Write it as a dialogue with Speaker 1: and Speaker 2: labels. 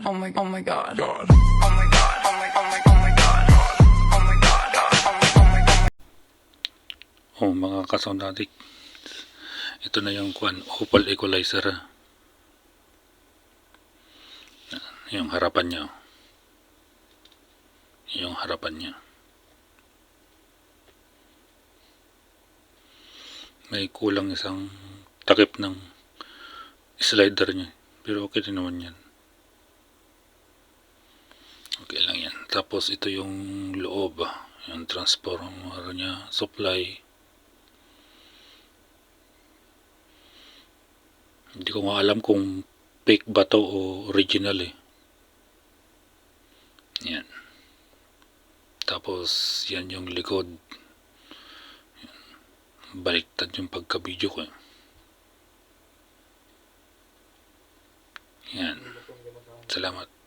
Speaker 1: Oh my God. Oh my God. Oh my God. Oh my God. Oh my God. Oh my God. Oh my God. Oh my God.
Speaker 2: Oh, mga ka-sound addict, ito na yung opal equalizer. Yung harapan niya. Yung harapan niya. May kulang isang takip ng slider niya. Pero okay din naman yan. Okay lang yan. Tapos ito yung loob. Yung transformer niya. Supply. Hindi ko nga alam kung fake ba to o original eh. Yan. Tapos yan yung likod. Baliktad yung pagka-video ko. Yan. Salamat.